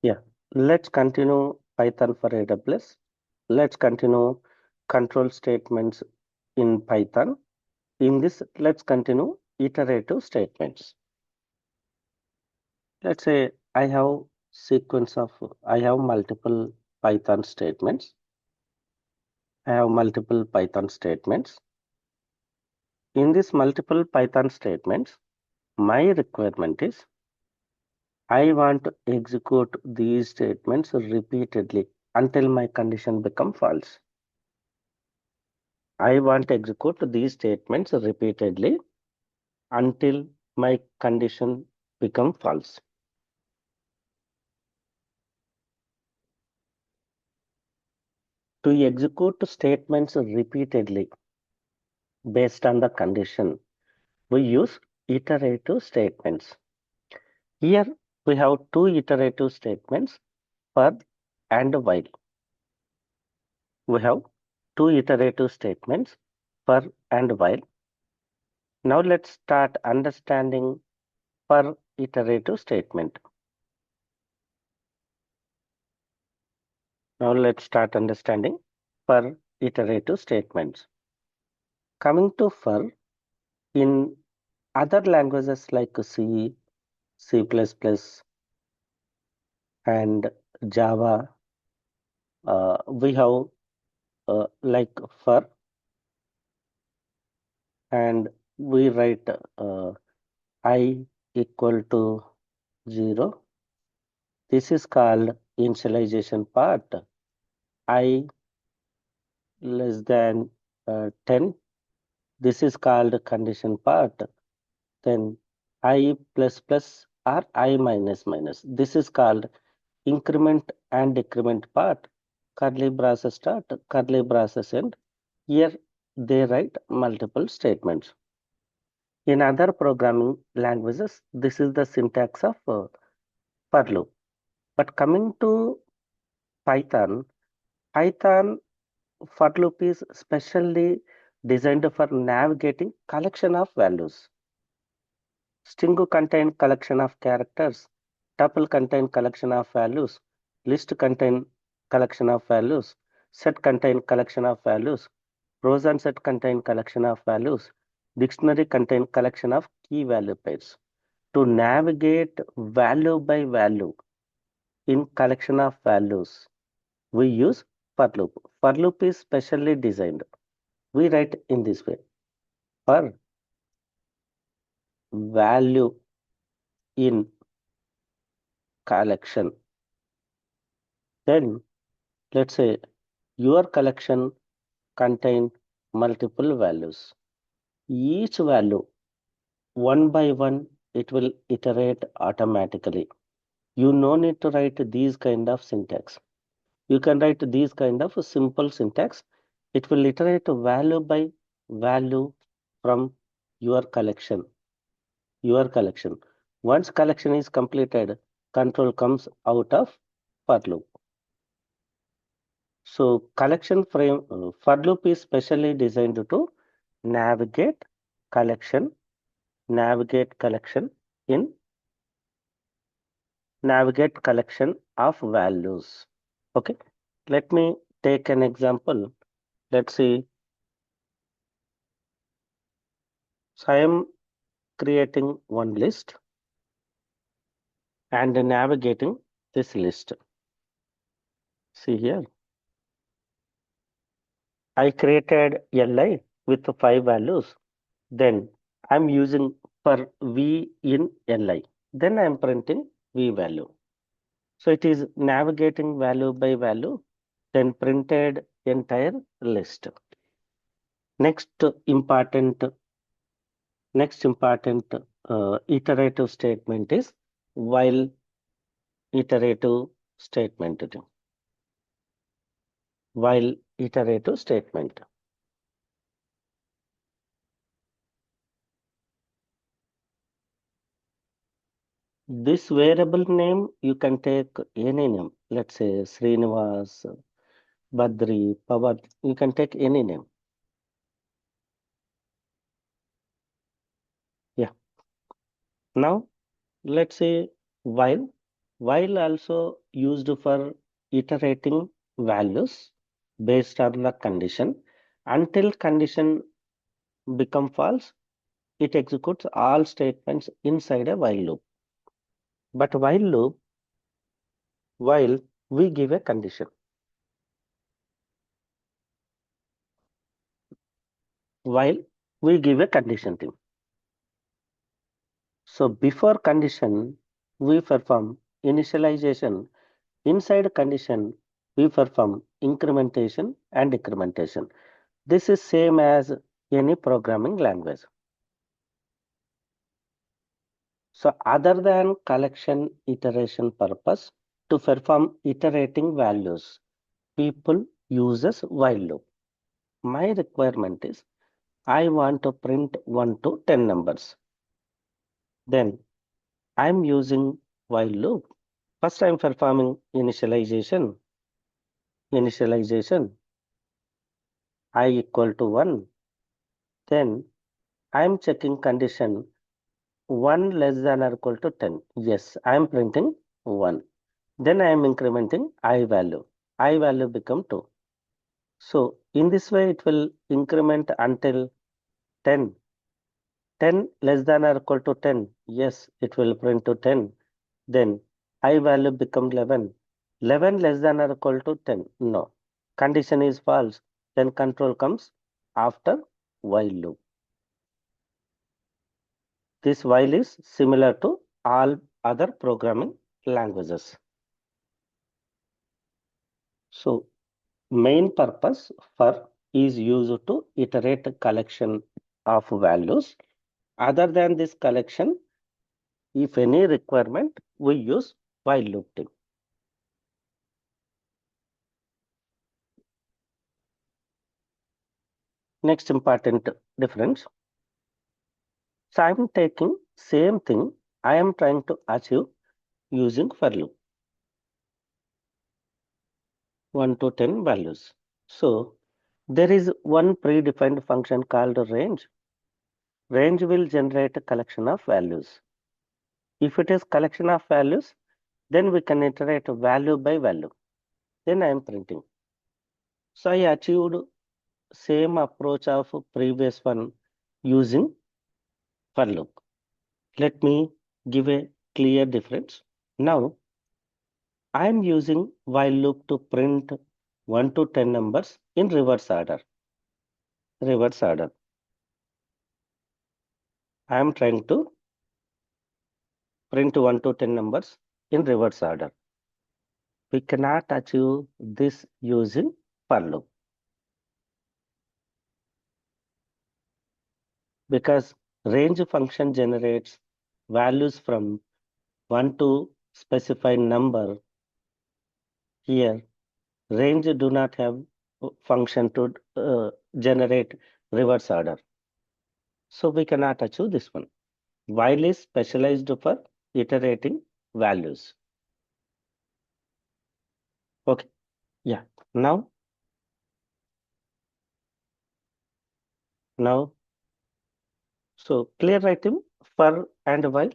Yeah, let's continue Python for AWS. Let's continue control statements in Python. In this, let's continue iterative statements. Let's say I have multiple Python statements. I have multiple Python statements. In this multiple Python statements, my requirement is I want to execute these statements repeatedly until my condition become false. I want to execute these statements repeatedly until my condition become false. To execute statements repeatedly based on the condition, we use iterative statements. Here we have two iterative statements for and while. We have two iterative statements for and while. Now let's start understanding for iterative statement. Now let's start understanding for iterative statements. Coming to for, in other languages like C, C++, and Java, we have like for, and we write I equal to 0. This is called initialization part. I less than 10. This is called condition part. Then I plus plus or I minus minus. This is called increment and decrement part. Curly braces start, curly braces end. Here they write multiple statements. In other programming languages, this is the syntax of for loop. But coming to Python, Python for loop is specially designed for navigating collection of values. String contain collection of characters, tuple contain collection of values, list contain collection of values, set contain collection of values, rows and set contain collection of values, dictionary contain collection of key value pairs. To navigate value by value in collection of values, we use for loop. For loop is specially designed. We write in this way: for value in collection. Then let's say your collection contain multiple values. Each value, one by one, it will iterate automatically. You no need to write these kind of syntax. You can write these kind of simple syntax. It will iterate value by value from your collection. Your collection. Once collection is completed, control comes out of for loop. So collection frame for loop is specially designed to navigate collection, navigate collection in navigate collection of values. Okay, let me take an example. Let's see. So I am creating one list and navigating this list. See here, I created li with 5 values. Then I'm using for v in li. Then I'm printing v value. So it is navigating value by value, then printed entire list. Next important, next important iterative statement is while iterative statement. While iterative statement. This variable name, you can take any name. Let's say Srinivas, Badri, Pawar. You can take any name. Yeah. Now, let's say while. While also used for iterating values based on the condition. Until condition become false, it executes all statements inside a while loop. But while loop, while we give a condition, while we give a condition thing. So before condition, we perform initialization. Inside condition, we perform incrementation and decrementation. This is same as any programming language. So other than collection iteration purpose, to perform iterating values, people uses while loop. My requirement is I want to print 1 to 10 numbers. Then I'm using while loop. First I'm performing initialization. I equal to 1. Then I'm checking condition 1 less than or equal to 10. Yes, I'm printing 1. Then I am incrementing I value. I value become 2. So in this way it will increment until 10. 10 less than or equal to 10. Yes, it will print to 10. Then I value become 11. 11 less than or equal to 10. No. Condition is false. Then control comes after while loop. This while is similar to all other programming languages. So main purpose for is used to iterate a collection of values. Other than this collection, if any requirement, we use while loop thing. Next important difference. So I'm taking same thing I am trying to achieve using for loop 1 to 10 values. So there is one predefined function called range. Range will generate a collection of values. If it is collection of values, then we can iterate value by value. Then I am printing. So I achieved same approach of previous one using for loop. Let me give a clear difference. Now I am using while loop to print 1 to 10 numbers in reverse order. Reverse order. I am trying to print 1 to 10 numbers in reverse order. We cannot achieve this using for loop because range function generates values from 1 to specified number. Here range do not have function to generate reverse order. So we cannot achieve this one. While is specialized for iterating values. Okay, yeah. Now, so clear item for and while.